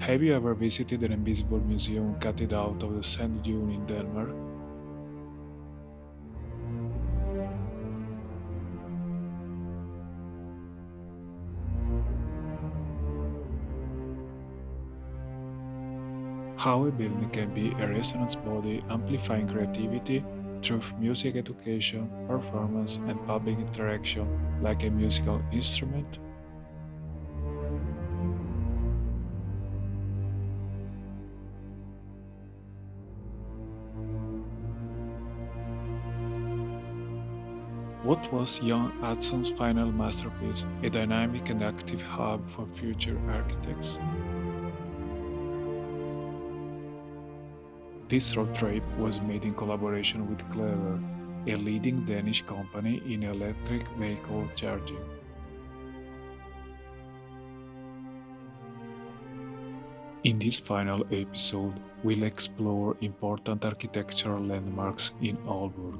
Have you ever visited an invisible museum cut out of the sand dune in Denmark? How a building can be a resonance body amplifying creativity through music education, performance, and public interaction like a musical instrument? What was Jørn Utzon's final masterpiece, a dynamic and active hub for future architects? This road trip was made in collaboration with Clever, a leading Danish company in electric vehicle charging. In this final episode, we'll explore important architectural landmarks in Aalborg,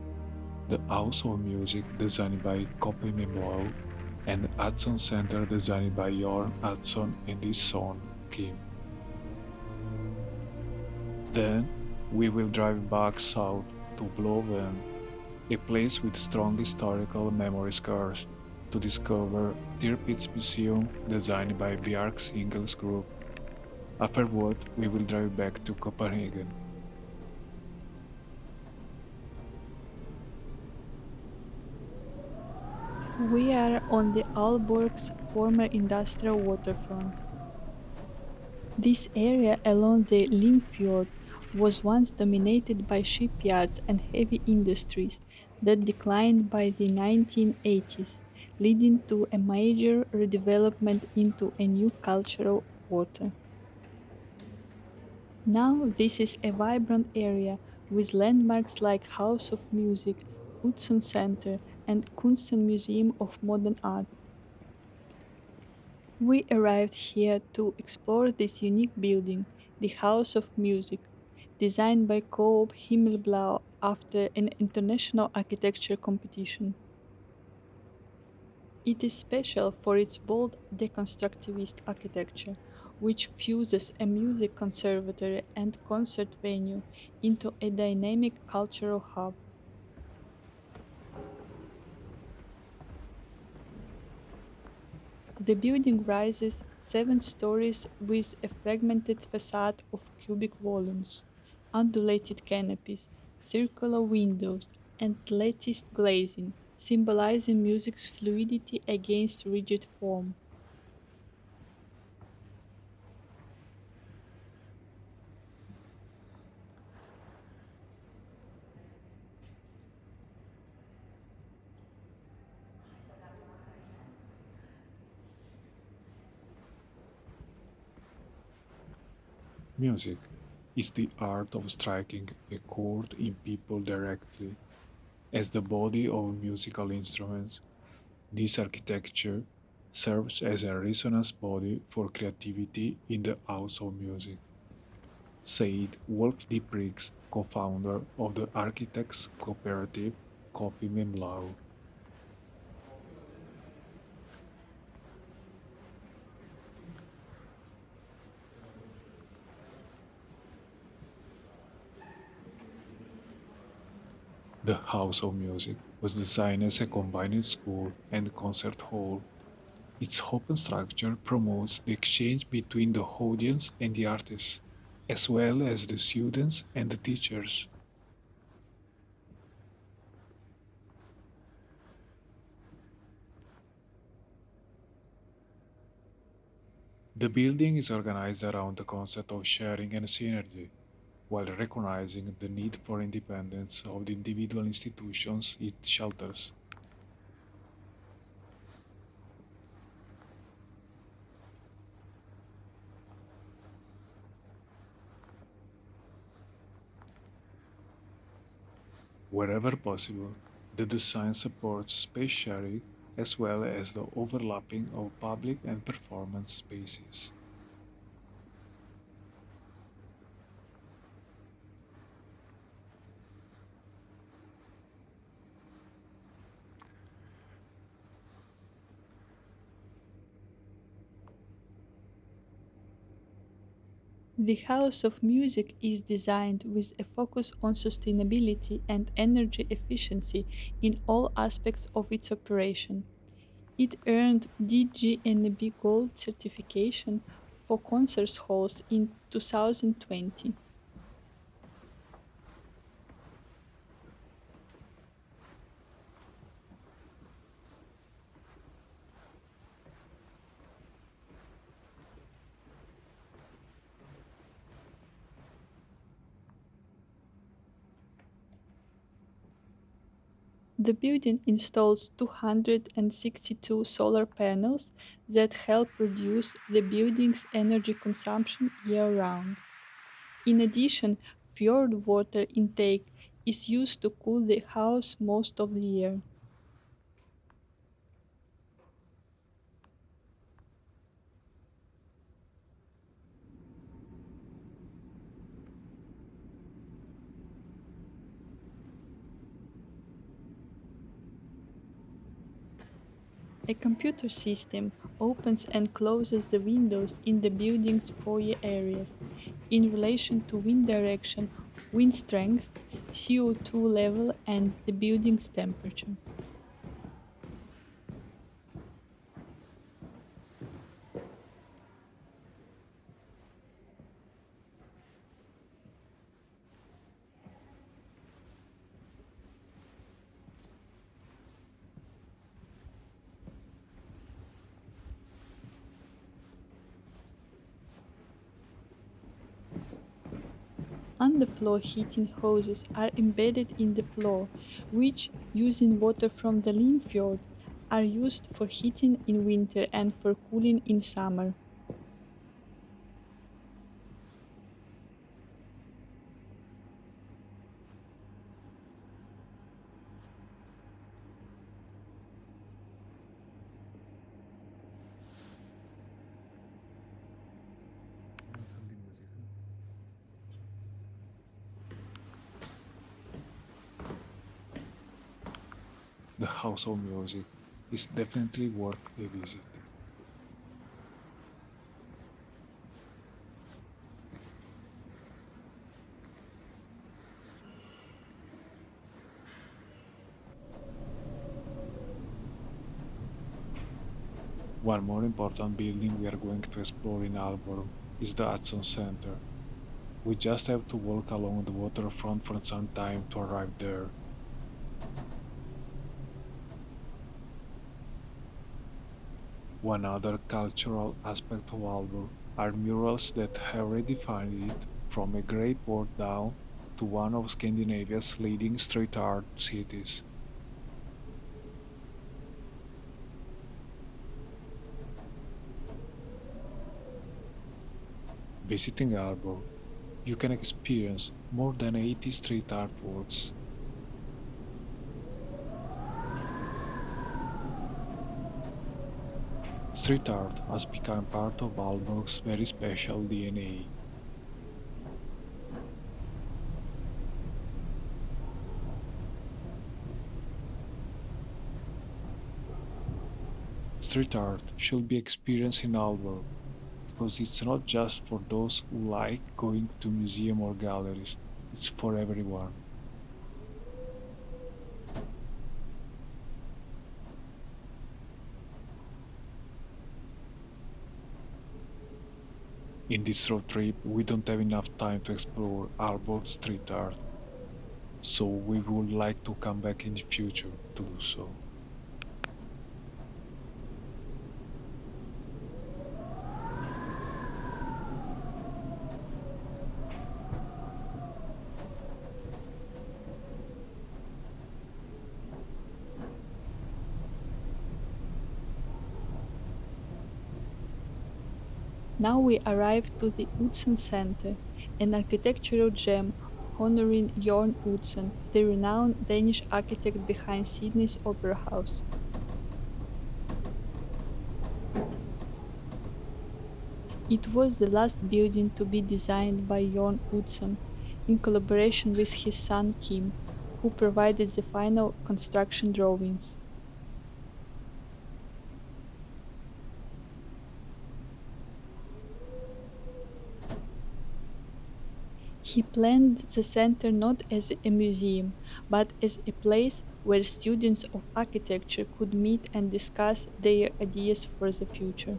the House of Music designed by Coop Himmelb and the Utzon Center designed by Jørn Utzon and his son, Kim. Then, we will drive back south to Blåvand, a place with strong historical memory scars, to discover Tirpitz Museum designed by Bjarke Ingels Group. Afterward, we will drive back to Copenhagen. We are on the Aalborg's former industrial waterfront. This area along the Limfjord was once dominated by shipyards and heavy industries that declined by the 1980s, leading to a major redevelopment into a new cultural quarter. Now this is a vibrant area with landmarks like House of Music, Utzon Center, and Kunsten Museum of Modern Art. We arrived here to explore this unique building, the House of Music, designed by Coop Himmelb after an international architecture competition. It is special for its bold deconstructivist architecture, which fuses a music conservatory and concert venue into a dynamic cultural hub. The building rises 7 stories with a fragmented facade of cubic volumes, undulated canopies, circular windows, and latticed glazing, symbolizing music's fluidity against rigid form. Music is the art of striking a chord in people directly. As the body of musical instruments, this architecture serves as a resonance body for creativity in the House of Music, said Wolf Dieprichs, co-founder of the architects cooperative Coop Himmelb. The House of Music was designed as a combined school and concert hall. Its open structure promotes the exchange between the audience and the artists, as well as the students and the teachers. The building is organized around the concept of sharing and synergy, while recognizing the need for independence of the individual institutions it shelters. Wherever possible, the design supports space sharing as well as the overlapping of public and performance spaces. The House of Music is designed with a focus on sustainability and energy efficiency in all aspects of its operation. It earned DGNB Gold certification for concert halls in 2020. The building installs 262 solar panels that help reduce the building's energy consumption year-round. In addition, fjord water intake is used to cool the house most of the year. A computer system opens and closes the windows in the building's foyer areas in relation to wind direction, wind strength, CO2 level, and the building's temperature. Underfloor heating hoses are embedded in the floor, which, using water from the Limfjord, are used for heating in winter and for cooling in summer. The House of Music is definitely worth a visit. One more important building we are going to explore in Aalborg is the Utzon Center. We just have to walk along the waterfront for some time to arrive there. One other cultural aspect of Aalborg are murals that have redefined it from a great port town to one of Scandinavia's leading street art cities. Visiting Aalborg, you can experience more than 80 street artworks. Street art has become part of Aalborg's very special DNA. Street art should be experienced in Aalborg because it's not just for those who like going to museums or galleries, it's for everyone. In this road trip, we don't have enough time to explore Aalborg street art, so we would like to come back in the future to do so. Now we arrive to the Utzon Center, an architectural gem honoring Jørn Utzon, the renowned Danish architect behind Sydney's Opera House. It was the last building to be designed by Jørn Utzon, in collaboration with his son Kim, who provided the final construction drawings. He planned the center not as a museum, but as a place where students of architecture could meet and discuss their ideas for the future.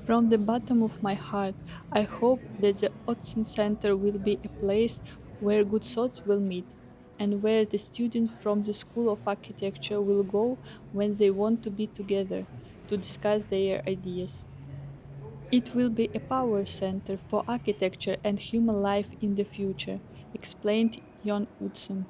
From the bottom of my heart, I hope that the Utzon Center will be a place where good thoughts will meet, and where the students from the School of Architecture will go when they want to be together to discuss their ideas. It will be a power center for architecture and human life in the future, explained Jørn Utzon.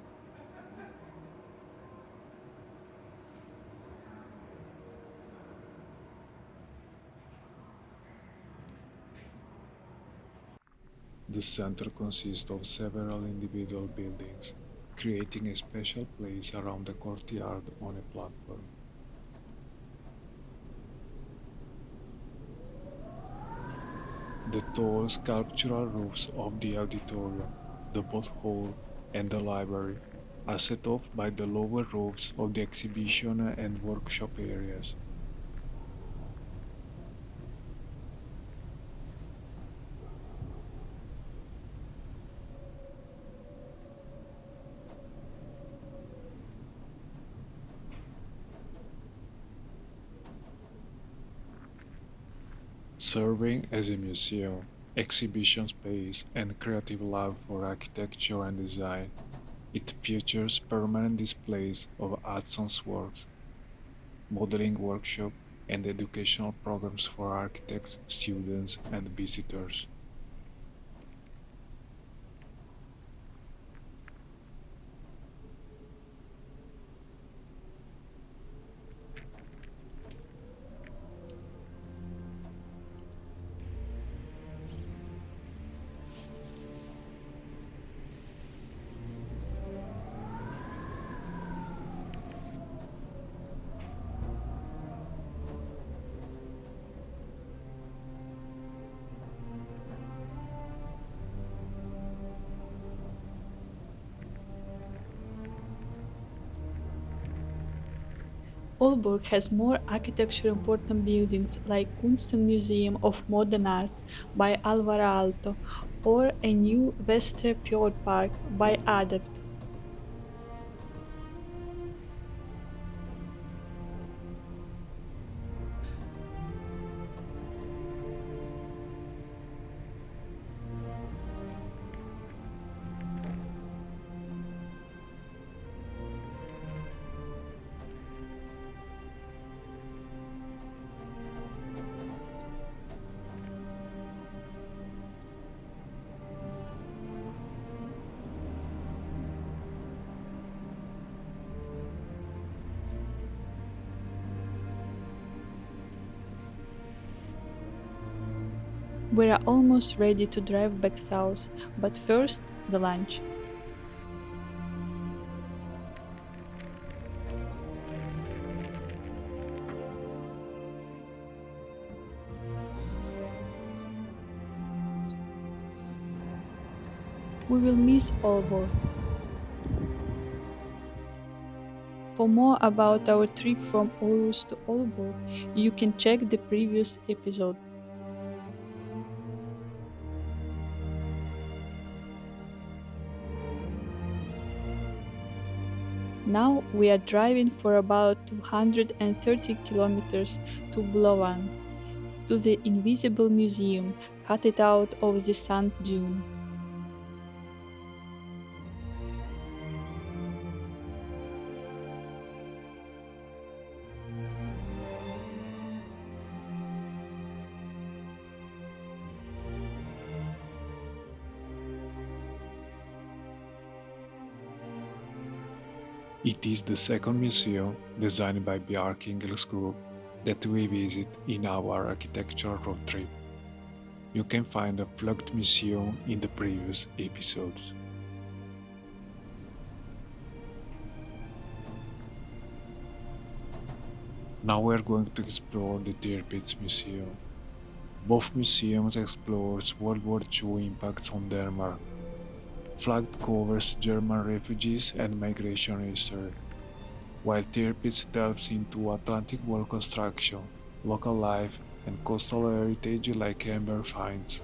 The center consists of several individual buildings, creating a special place around the courtyard on a platform. The tall sculptural roofs of the auditorium, the boat hall, and the library are set off by the lower roofs of the exhibition and workshop areas. Serving as a museum, exhibition space, and creative lab for architecture and design, it features permanent displays of Utzon's works, modeling workshop, and educational programs for architects, students, and visitors. Aalborg has more architecture important buildings like Utzon Museum of Modern Art by Alvaro Aalto or a new Vestre Fjord Park by Adept. We are almost ready to drive back south, but first, the lunch. We will miss Aalborg. For more about our trip from Aarhus to Aalborg, you can check the previous episode. Now we are driving for about 230 kilometers to Blåvand, to the Invisible Museum cut out of the sand dune. It is the second museum designed by Bjarke Ingels Group that we visit in our architectural road trip. You can find a flagged museum in the previous episodes. Now we are going to explore the Tirpitz Museum. Both museums explores World War II impacts on Denmark. Flag covers German refugees and migration history, while Tirpitz delves into Atlantic wall construction, local life, and coastal heritage like amber finds.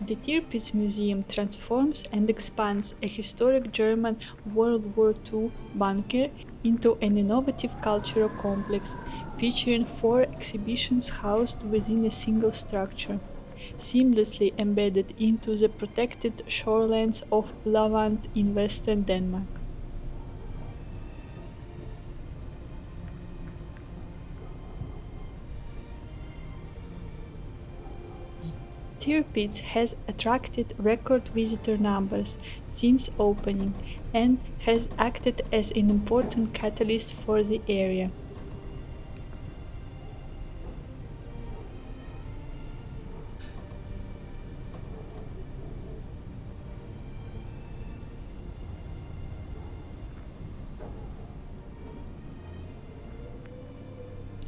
The Tirpitz Museum transforms and expands a historic German World War II bunker into an innovative cultural complex, featuring four exhibitions housed within a single structure, seamlessly embedded into the protected shorelands of Blåvand in western Denmark. Tirpitz has attracted record visitor numbers since opening and has acted as an important catalyst for the area.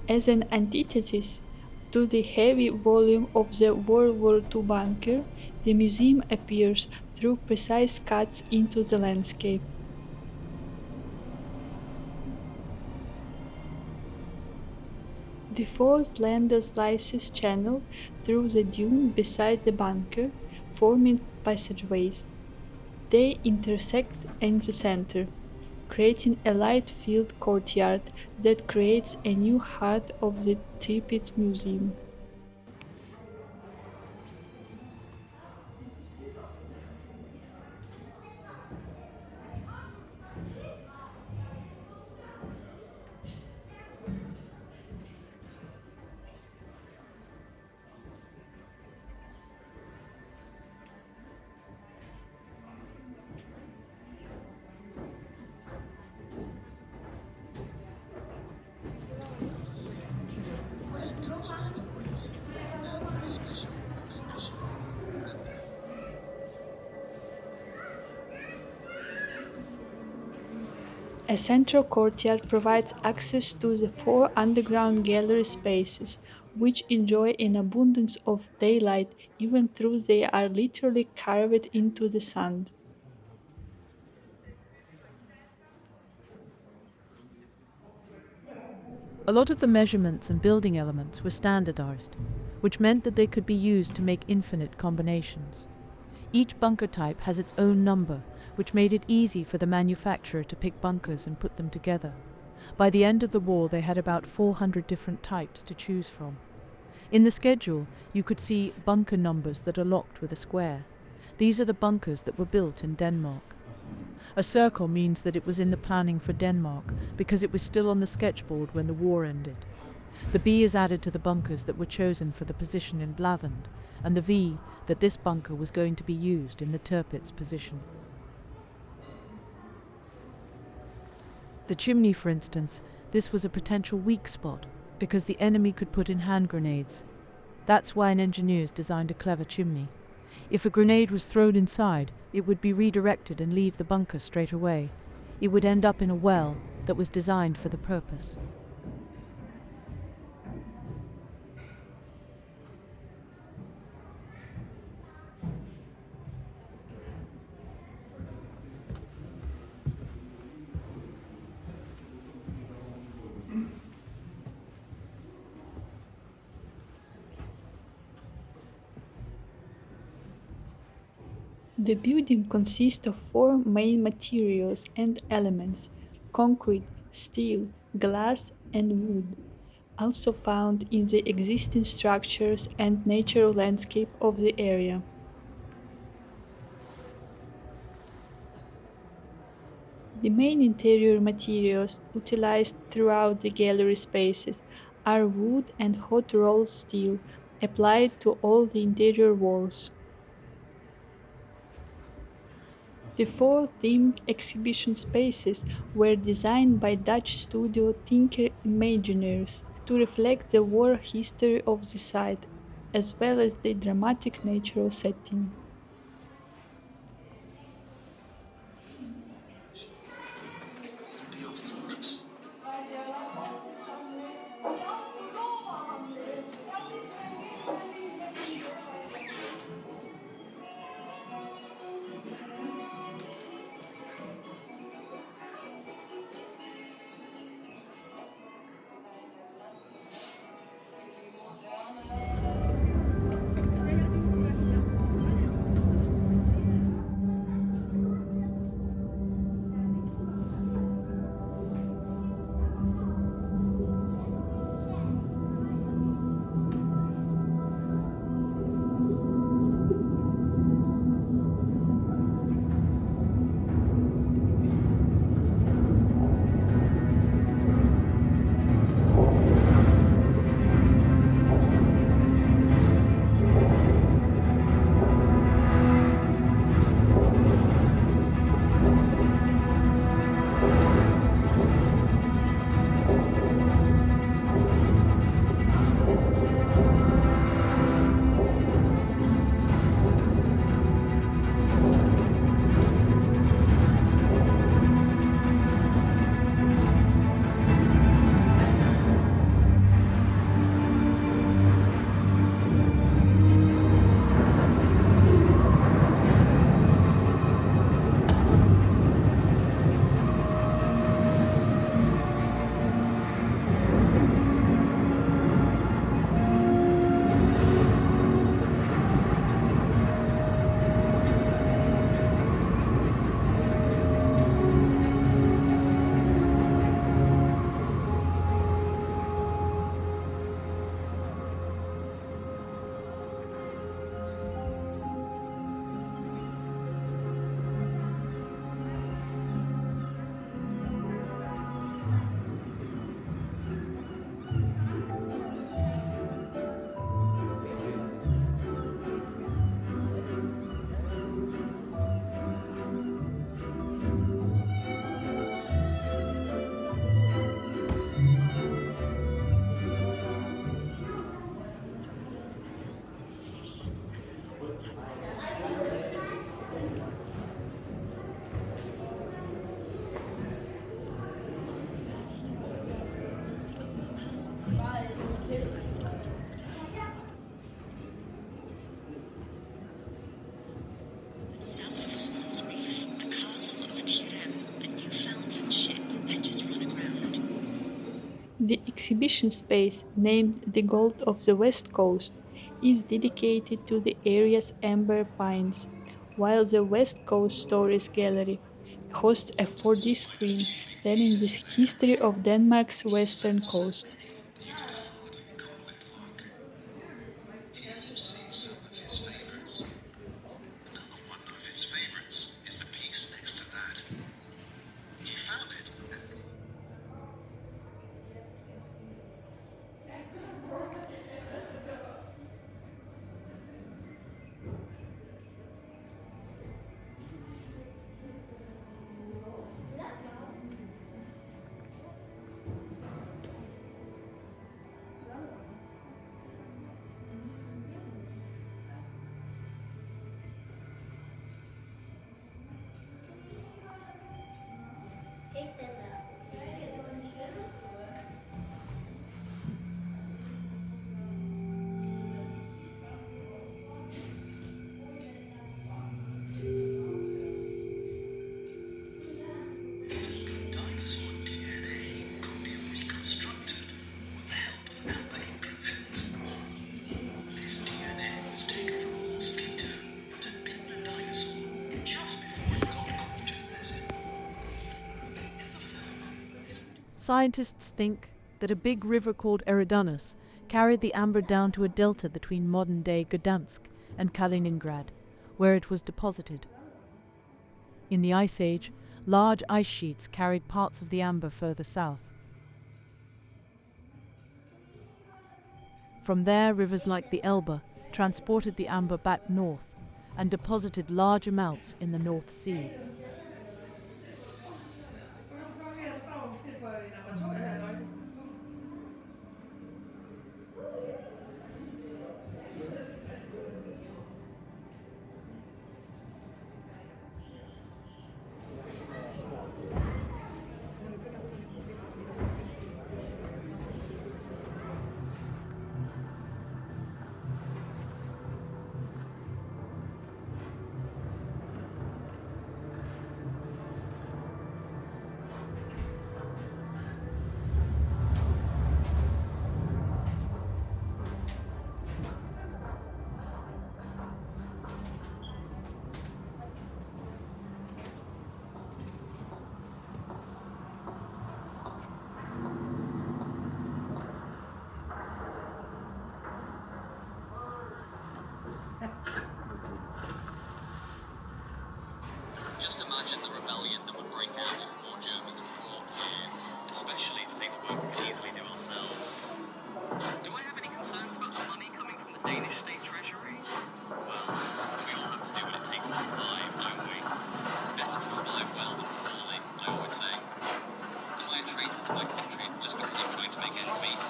As an antithesis to the heavy volume of the World War II bunker, the museum appears through precise cuts into the landscape. The falls land slices channel through the dune beside the bunker, forming passageways. They intersect in the center, creating a light-filled courtyard that creates a new heart of the Tirpitz Museum. A central courtyard provides access to the four underground gallery spaces, which enjoy an abundance of daylight even though they are literally carved into the sand. A lot of the measurements and building elements were standardized, which meant that they could be used to make infinite combinations. Each bunker type has its own number, which made it easy for the manufacturer to pick bunkers and put them together. By the end of the war, they had about 400 different types to choose from. In the schedule, you could see bunker numbers that are locked with a square. These are the bunkers that were built in Denmark. A circle means that it was in the planning for Denmark, because it was still on the sketchboard when the war ended. The B is added to the bunkers that were chosen for the position in Blåvand, and the V that this bunker was going to be used in the Tirpitz position. The chimney, for instance, this was a potential weak spot, because the enemy could put in hand grenades. That's why an engineer's designed a clever chimney. If a grenade was thrown inside, it would be redirected and leave the bunker straight away. It would end up in a well that was designed for the purpose. The building consists of four main materials and elements: concrete, steel, glass, and wood, also found in the existing structures and natural landscape of the area. The main interior materials utilized throughout the gallery spaces are wood and hot rolled steel applied to all the interior walls. The four themed exhibition spaces were designed by Dutch studio Tinker Imagineers to reflect the war history of the site, as well as the dramatic natural setting. The exhibition space, named the Gold of the West Coast, is dedicated to the area's amber finds, while the West Coast Stories Gallery hosts a 4D screen telling the history of Denmark's western coast. You could hardly call it luck. Here you'll see some of his favourites. One of his favourites is the piece next to that. He found it. Dinosaur DNA could be reconstructed with the help of amber improvements. This DNA was taken from a mosquito that had bitten a dinosaur just before it got caught in resin. Scientists think that a big river called Eridanus carried the amber down to a delta between modern-day Gdansk and Kaliningrad, where it was deposited. In the Ice Age, large ice sheets carried parts of the amber further south. From there, rivers like the Elbe transported the amber back north and deposited large amounts in the North Sea. Just imagine the rebellion that would break out if more Germans were brought here, especially to take the work we could easily do ourselves. Do I have any concerns about the money coming from the Danish state treasury? Well, we all have to do what it takes to survive, don't we? Better to survive well than poorly, I always say. Am I a traitor to my country just because I'm trying to make ends meet?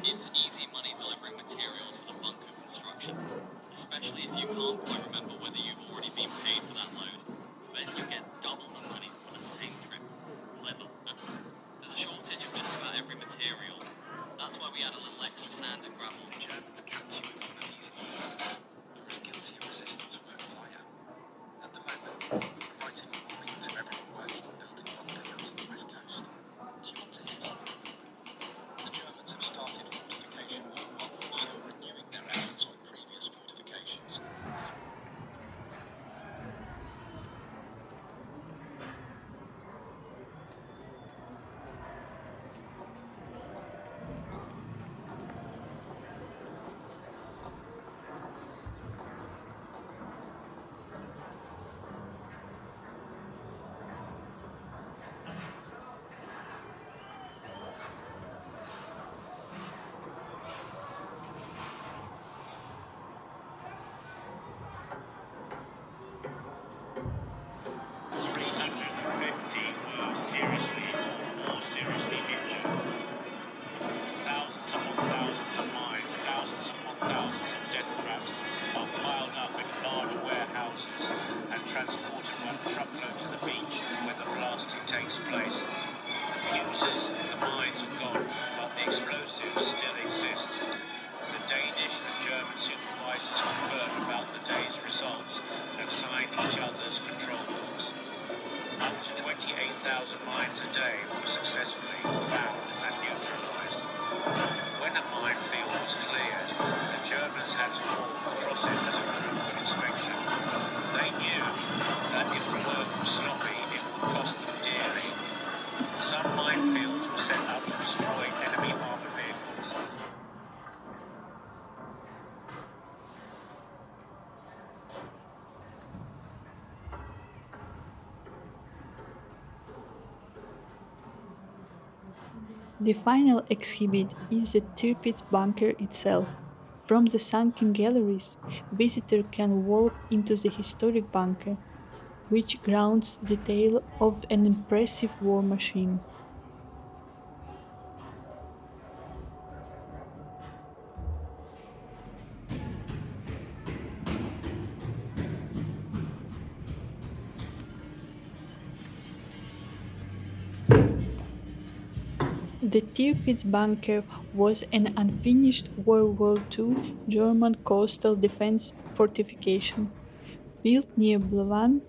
It's easy money delivering materials for the bunker construction, especially if you can't quite remember whether you've already been paid for that load. Then you get double the money for the same trip. Clever, huh? There's a shortage of just about every material. That's why we add a little extra sand and gravel. The Germans captured one of these workers. You're as guilty of resistance work as I am. At the moment, we're writing a warning to everyone working on building bunkers out on the west coast. Do you want to hear something? The Germans have started fortification work while also renewing their efforts on previous fortifications. to walk across it as a group of inspection. They knew that if the work was sloppy, it would cost them dearly. Some minefields were set up to destroy enemy armoured vehicles. The final exhibit is the Tirpitz bunker itself. From the sunken galleries, visitors can walk into the historic bunker, which grounds the tale of an impressive war machine. The Tirpitz bunker was an unfinished World War II German coastal defense fortification. Built near Blåvand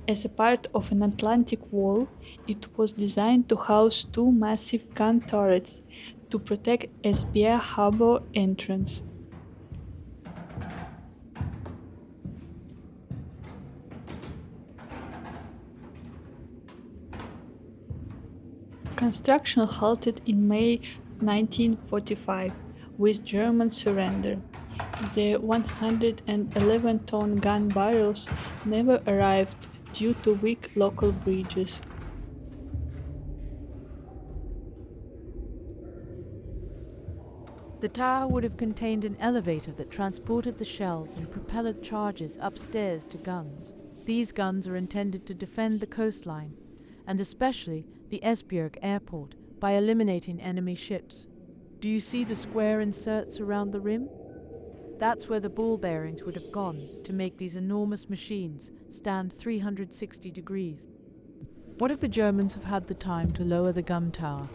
as a part of an Atlantic wall, it was designed to house two massive gun turrets to protect Esbjerg harbor entrance. Construction halted in May 1945 with German surrender. The 111-ton gun barrels never arrived due to weak local bridges. The tower would have contained an elevator that transported the shells and propeller charges upstairs to guns. These guns are intended to defend the coastline, and especially the Esbjerg airport, by eliminating enemy ships. Do you see the square inserts around the rim? That's where the ball bearings would have gone to make these enormous machines stand 360 degrees. What if the Germans have had the time to lower the gun tower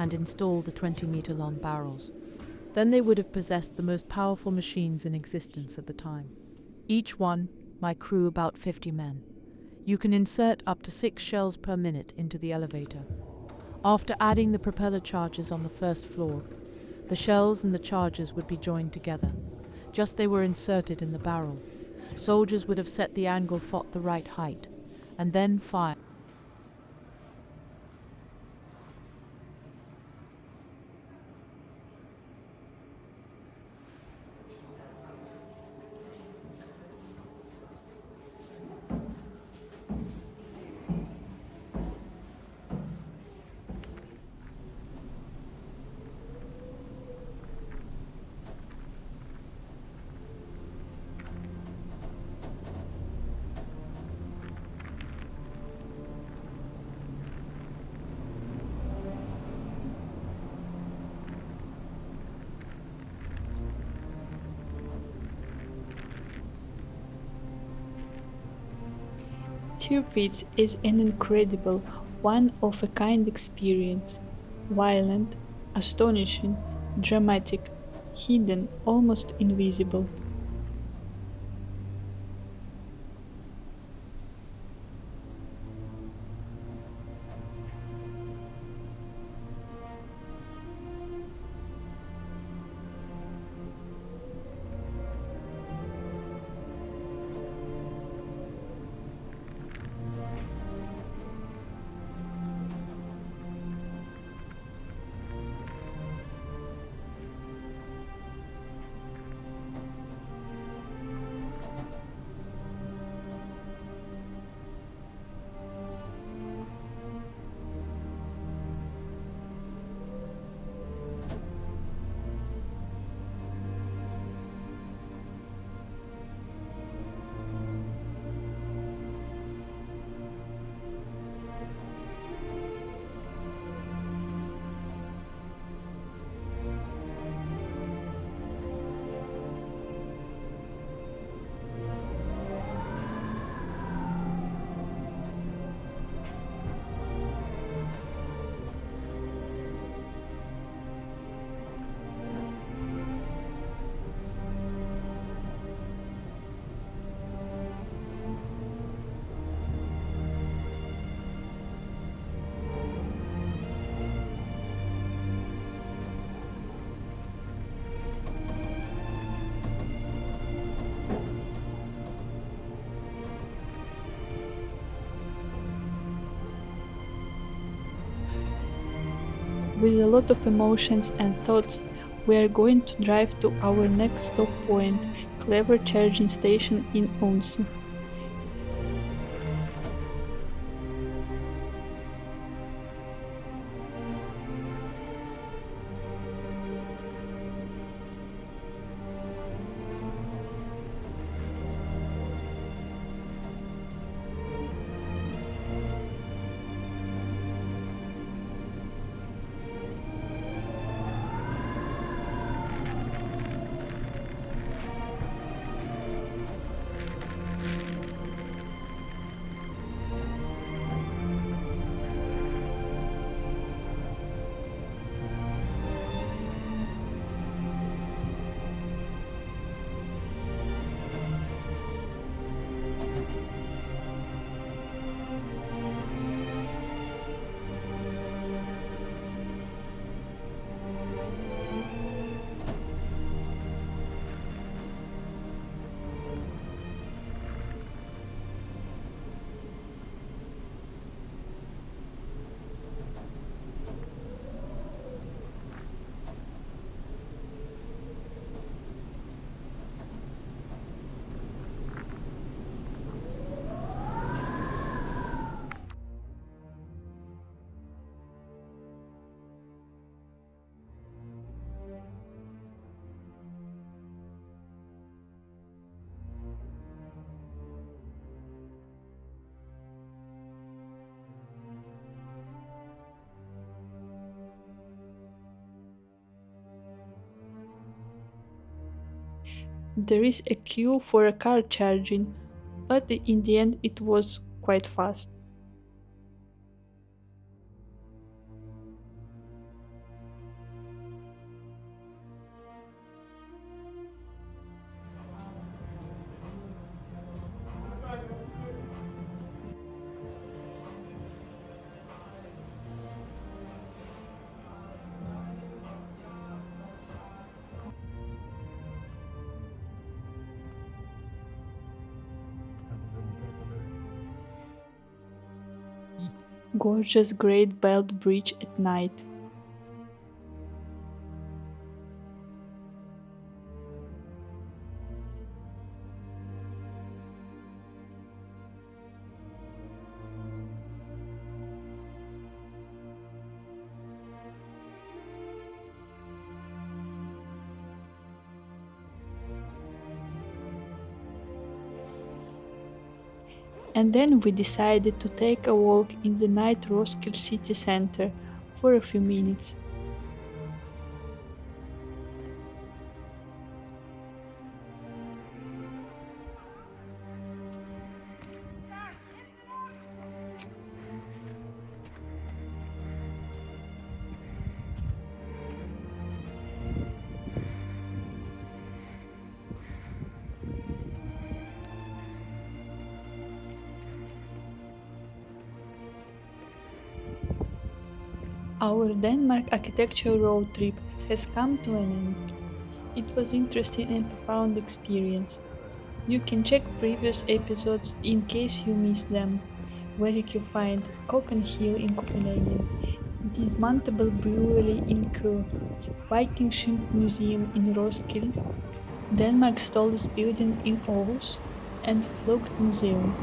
and install the 20-meter-long barrels? Then they would have possessed the most powerful machines in existence at the time. Each one, my crew about 50 men. You can insert up to 6 shells per minute into the elevator. After adding the propeller charges on the first floor, the shells and the charges would be joined together. Just they were inserted in the barrel. Soldiers would have set the angle for the right height, and then fire. Tirpitz is an incredible, one-of-a-kind experience. Violent, astonishing, dramatic, hidden, almost invisible. With a lot of emotions and thoughts, we are going to drive to our next stop point, Clever charging station in Odense. There is a queue for a car charging, but in the end it was quite fast. Gorgeous Great Belt Bridge at night. And then we decided to take a walk in the night Roskilde city center for a few minutes. Our Denmark architecture road trip has come to an end. It was interesting and profound experience. You can check previous episodes in case you missed them, where you can find Copenhagen in Copenhagen, Dismantable Brewery in Cobe, Viking Ship Museum in Roskilde, Denmark's tallest building in Aarhus, and Float Museum.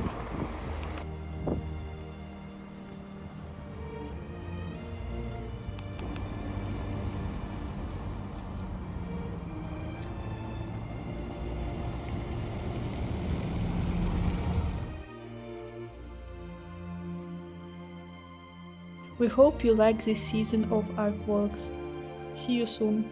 We hope you like this season of Archwalks. See you soon.